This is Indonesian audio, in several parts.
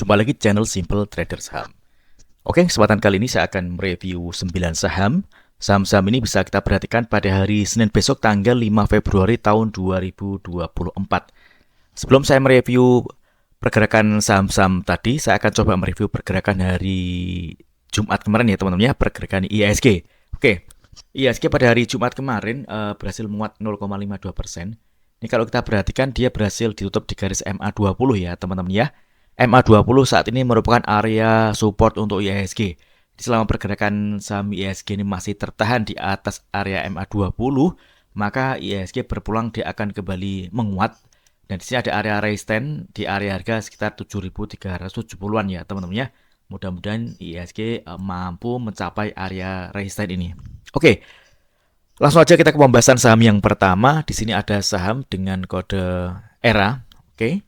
kembali lagi di channel Simple Trader Saham. Oke, kesempatan kali ini saya akan mereview 9 saham. Saham-saham ini bisa kita perhatikan pada hari Senin besok tanggal 5 Februari tahun 2024. Sebelum saya mereview pergerakan saham-saham tadi, saya akan coba mereview pergerakan hari Jumat kemarin ya teman-teman ya, pergerakan IHSG. Oke, IHSG pada hari Jumat kemarin berhasil menguat 0,52%. Ini kalau kita perhatikan dia berhasil ditutup di garis MA20 ya teman-teman ya. MA20 saat ini merupakan area support untuk IHSG. Selama pergerakan saham IHSG ini masih tertahan di atas area MA20, maka IHSG berpeluang dia akan kembali menguat. Dan di sini ada area resistance di area harga sekitar 7.370-an ya teman-teman ya. Mudah-mudahan IHSG mampu mencapai area resistance ini. Oke. Langsung aja kita ke pembahasan saham yang pertama. Di sini ada saham dengan kode ERA. Oke.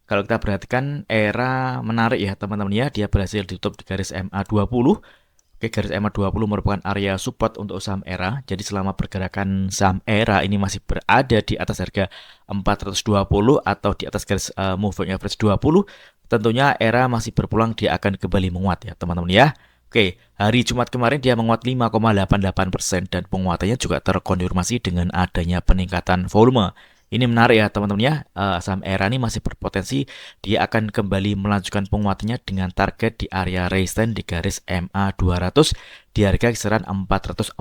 Kalau kita perhatikan ERA menarik ya teman-teman ya. Dia berhasil ditutup di garis MA20. Oke, garis MA20 merupakan area support untuk saham ERA. Jadi selama pergerakan saham ERA ini masih berada di atas harga 420 atau di atas garis moving average 20, tentunya ERA masih berpeluang dia akan kembali menguat ya teman-teman ya. Oke, hari Jumat kemarin dia menguat 5,88% dan penguatannya juga terkonfirmasi dengan adanya peningkatan volume. Ini menarik ya teman-teman ya, saham ERA ini masih berpotensi dia akan kembali melanjutkan penguatannya dengan target di area resistance di garis MA200 di harga kisaran 448.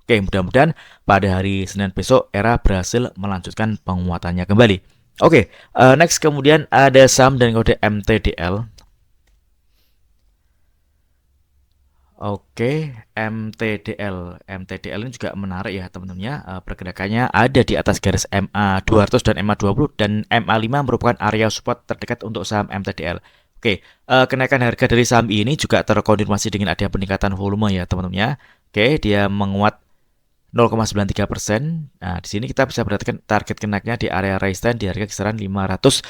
Oke, mudah-mudahan pada hari Senin besok ERA berhasil melanjutkan penguatannya kembali. Oke, next kemudian ada saham dan kode MTDL. Oke, MTDL ini juga menarik ya teman-teman ya. Pergerakannya ada di atas garis MA200 dan MA20 dan MA5 merupakan area support terdekat untuk saham MTDL. Oke, kenaikan harga dari saham ini juga terkonfirmasi dengan adanya peningkatan volume ya teman-teman ya. Oke, dia menguat 0,93%. Nah, di sini kita bisa perhatikan target kenaikannya di area resistance di harga kisaran 555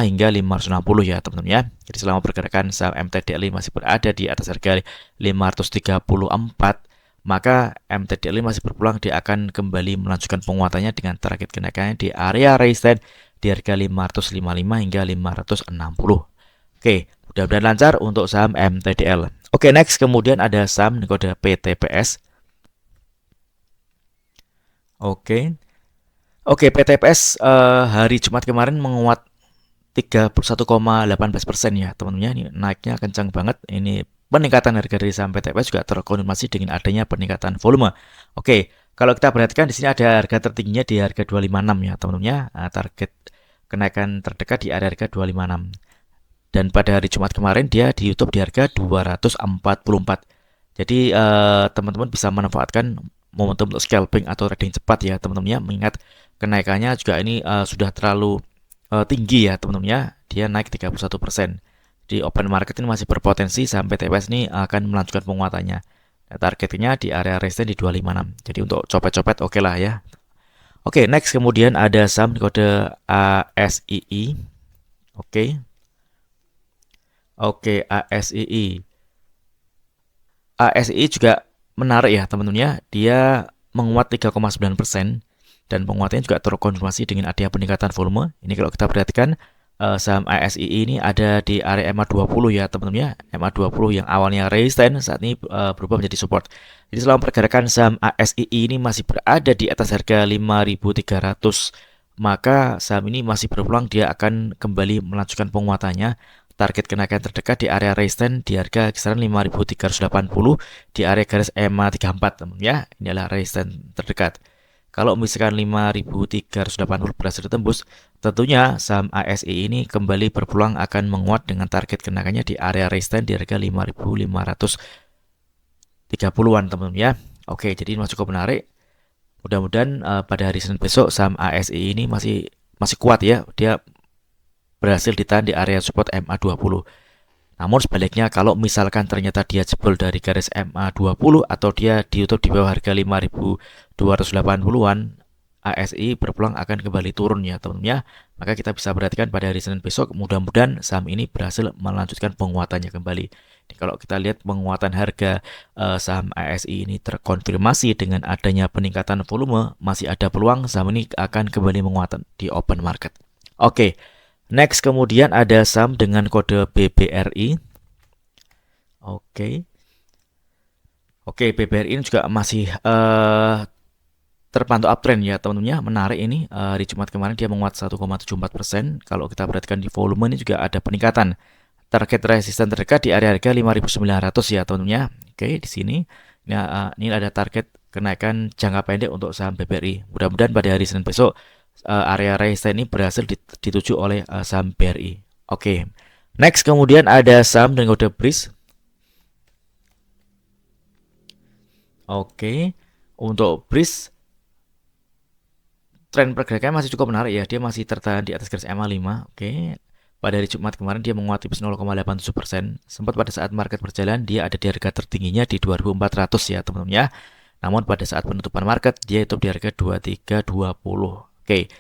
hingga 560 ya, teman-teman ya. Jadi selama pergerakan saham MTDL masih berada di atas harga 534, maka MTDL masih berpeluang dia akan kembali melanjutkan penguatannya dengan target kenaikannya di area resistance di harga 555 hingga 560. Oke, mudah-mudahan lancar untuk saham MTDL. Oke, next kemudian ada saham kode PTPS. Oke, PTPS hari Jumat kemarin menguat 31,18% ya teman-teman ya. Ini naiknya kencang banget. Ini peningkatan harga dari saham PTPS juga terkonfirmasi dengan adanya peningkatan volume. Oke, kalau kita perhatikan di sini ada harga tertingginya di harga 256 ya teman-teman ya. Target kenaikan terdekat di area harga 256. Dan pada hari Jumat kemarin dia di YouTube di harga 244. Jadi teman-teman bisa memanfaatkan momentum untuk scalping atau trading cepat ya teman-teman ya, mengingat kenaikannya juga ini sudah terlalu tinggi ya teman-teman ya, dia naik 31%. Di open market ini masih berpotensi saham PTPS ini akan melanjutkan penguatannya. Nah, targetnya di area resistance di 256. Jadi untuk copet-copet oke lah ya. Oke, next kemudian ada saham kode ASII. Oke, ASII. ASII juga menarik ya teman-teman ya. Dia menguat 3,9% dan penguatannya juga terkonfirmasi dengan adanya peningkatan volume. Ini kalau kita perhatikan saham ASII ini ada di area MA20 ya teman-teman ya. MA20 yang awalnya resistance saat ini berubah menjadi support. Jadi selama pergerakan saham ASII ini masih berada di atas harga 5.300, maka saham ini masih berpeluang dia akan kembali melanjutkan penguatannya. Target kenaikan terdekat di area resistance di harga kisaran 5.380 di area garis MA34 teman ya. Ini adalah resistance terdekat. Kalau misalkan 5.380 berhasil ditembus, tentunya saham ASI ini kembali berpeluang akan menguat dengan target kenaikannya di area resistance di harga 5.530-an teman-teman ya. Oke, jadi ini cukup menarik. Mudah-mudahan pada hari Senin besok saham ASI ini masih kuat ya. Dia berhasil ditahan di area support MA20. Namun sebaliknya kalau misalkan ternyata dia jebol dari garis MA20 atau dia ditutup di bawah harga 5.280-an, ASI berpeluang akan kembali turun ya teman-teman ya. Maka kita bisa perhatikan pada hari Senin besok, mudah-mudahan saham ini berhasil melanjutkan penguatannya kembali. Jadi kalau kita lihat penguatan harga saham ASI ini terkonfirmasi dengan adanya peningkatan volume, masih ada peluang saham ini akan kembali menguat di open market. Oke. Next kemudian ada saham dengan kode BBRI. Oke. Oke, BBRI ini juga masih terpantau uptrend ya teman-teman ya. Menarik ini, di Jumat kemarin dia menguat 1,74%. Kalau kita perhatikan di volume ini juga ada peningkatan. Target resisten terdekat di area harga 5.900 ya teman-teman ya. Oke, di sini ini ada target kenaikan jangka pendek untuk saham BBRI. Mudah-mudahan pada hari Senin besok area resisten ini berhasil dituju oleh saham BRI. Oke. Next kemudian ada saham dengan kode BRIS. Oke. Untuk BRIS tren pergerakannya masih cukup menarik ya. Dia masih tertahan di atas garis EMA 5. Oke. Pada hari Jumat kemarin dia menguat tipis 0,87%. Sempat pada saat market berjalan dia ada di harga tertingginya di 2400 ya teman-teman ya. Namun pada saat penutupan market dia tutup di harga 2320. Oke.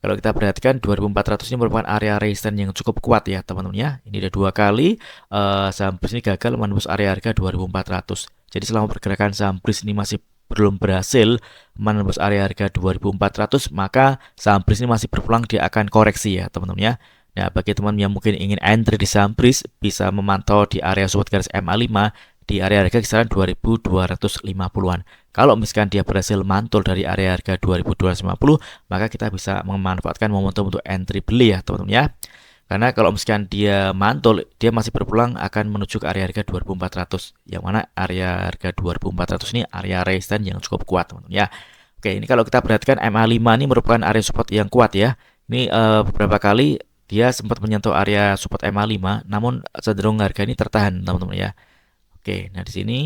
Kalau kita perhatikan 2400 ini merupakan area resisten yang cukup kuat ya teman-teman ya. Ini ada 2 kali saham BRIS ini gagal menembus area harga 2400. Jadi selama pergerakan saham BRIS ini masih belum berhasil menembus area harga 2400, maka saham BRIS ini masih berpeluang dia akan koreksi ya teman-teman ya. Nah, bagi teman yang mungkin ingin entry di saham BRIS bisa memantau di area support garis MA5 di area harga kisaran 2250-an. Kalau misalkan dia berhasil mantul dari area harga 2250, maka kita bisa memanfaatkan momentum untuk entry beli ya teman-teman ya. Karena kalau misalkan dia mantul, dia masih berpeluang akan menuju ke area harga 2400. Yang mana area harga 2400 ini area resisten yang cukup kuat teman-teman ya. Oke, ini kalau kita perhatikan MA5 ini merupakan area support yang kuat ya. Ini beberapa kali dia sempat menyentuh area support MA5, namun cenderung harga ini tertahan teman-teman ya. Oke, nah di sini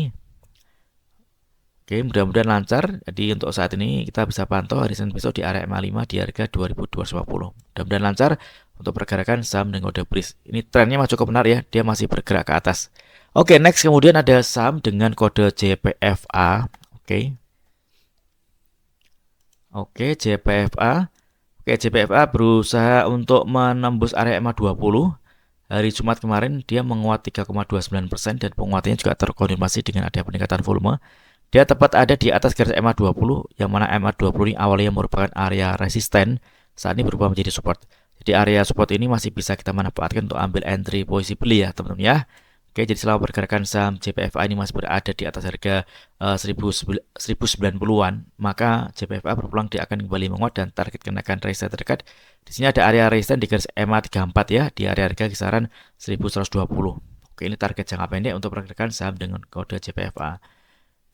oke, mudah-mudahan lancar. Jadi untuk saat ini kita bisa pantau hari Senin besok di area MA5 di harga 2250. Mudah-mudahan lancar untuk pergerakan saham dengan kode BRIS. Ini trennya masih cukup benar ya, dia masih bergerak ke atas. Oke, next kemudian ada saham dengan kode JPFA. Oke. Oke, JPFA. Oke, JPFA berusaha untuk menembus area MA20. Hari Jumat kemarin dia menguat 3,29% dan penguatannya juga terkonfirmasi dengan ada peningkatan volume. Dia tepat ada di atas garis MA20, yang mana MA20 ini awalnya merupakan area resisten, saat ini berubah menjadi support. Jadi area support ini masih bisa kita manfaatkan untuk ambil entry posisi beli ya teman-teman ya. Oke, jadi selama pergerakan saham JPFA ini masih berada di atas harga 1090-an, maka JPFA berpeluang dia akan kembali menguat dan target kenaikan resisten terdekat. Di sini ada area resisten di garis MA34 ya, di area harga kisaran 1120. Oke, ini target jangka pendek untuk pergerakan saham dengan kode JPFA.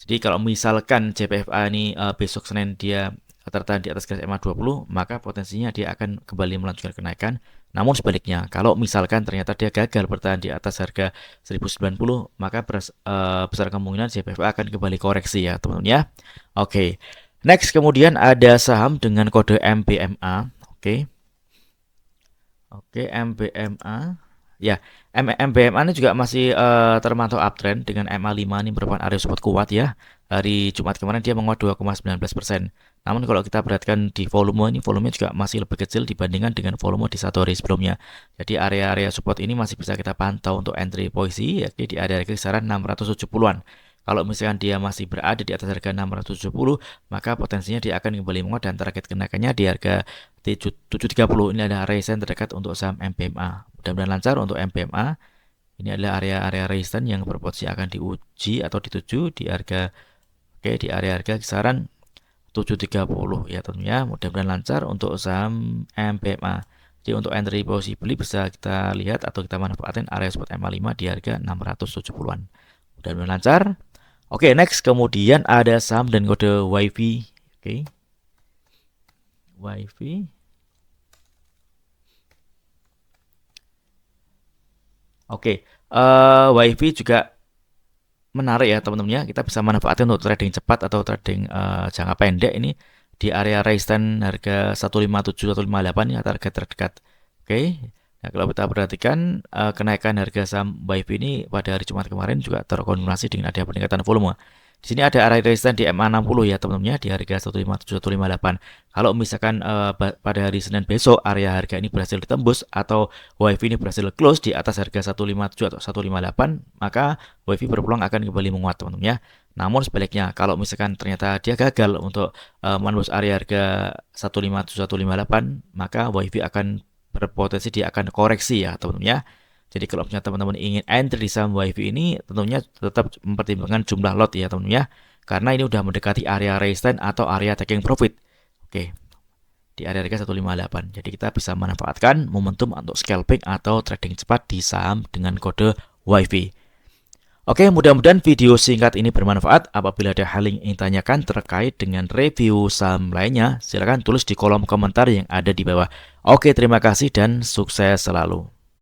Jadi kalau misalkan JPFA ini besok Senin dia tertahan di atas garis MA20, maka potensinya dia akan kembali melanjutkan kenaikan. Namun sebaliknya, kalau misalkan ternyata dia gagal bertahan di atas harga 1090, maka besar kemungkinan JPFA akan kembali koreksi ya teman-teman ya. Oke. Next kemudian ada saham dengan kode MBMA. Oke. Oke, MBMA. Ya, MBMA ini juga masih termantau uptrend dengan MA5 ini merupakan area support kuat ya. Hari Jumat kemarin dia menguat 2,19%. Namun kalau kita perhatikan di volume ini, volumenya juga masih lebih kecil dibandingkan dengan volume di satu hari sebelumnya. Jadi area-area support ini masih bisa kita pantau untuk entry posisi yakni di area kisaran 670-an. Kalau misalkan dia masih berada di atas harga 670, maka potensinya dia akan kembali menguat dan target kenaikannya di harga 730. Ini adalah resisten terdekat untuk saham MBMA. Mudah-mudahan lancar untuk MBMA. Ini adalah area-area resisten yang berpotensi akan diuji atau dituju di harga di area harga kisaran 730 ya tentunya. Mudah-mudahan lancar untuk saham MBMA. Jadi untuk entry posisi beli bisa kita lihat atau kita manfaatkan area support MA5 di harga 670-an. Mudah-mudahan lancar. Oke, next kemudian ada saham dan kode WiFi. Oke. WiFi. Oke, WiFi juga menarik ya teman-teman ya. Kita bisa manfaatkan untuk trading cepat atau trading jangka pendek ini di area resisten harga 157 atau 58 ya target terdekat. Oke. Nah, kalau kita perhatikan kenaikan harga saham WiFi ini pada hari Jumat kemarin juga terkonfirmasi dengan ada peningkatan volume. Di sini ada area resisten di MA60 ya teman-teman ya di harga 157 atau 58. Kalau misalkan pada hari Senin besok area harga ini berhasil ditembus atau WiFi ini berhasil close di atas harga 157 atau 158, maka WiFi berpeluang akan kembali menguat teman-teman ya. Namun sebaliknya kalau misalkan ternyata dia gagal untuk menembus area harga 157 atau 158, maka WiFi akan berpotensi dia akan koreksi ya teman-teman ya. Jadi kalau misalnya teman-teman ingin entry di saham WiFi ini, tentunya tetap mempertimbangkan jumlah lot ya teman-teman ya. Karena ini udah mendekati area resistance atau area taking profit. Oke, di area harga 158. Jadi kita bisa manfaatkan momentum untuk scalping atau trading cepat di saham dengan kode WiFi. Oke, mudah-mudahan video singkat ini bermanfaat. Apabila ada hal yang ingin tanyakan terkait dengan review saham lainnya, silakan tulis di kolom komentar yang ada di bawah. Oke, terima kasih dan sukses selalu.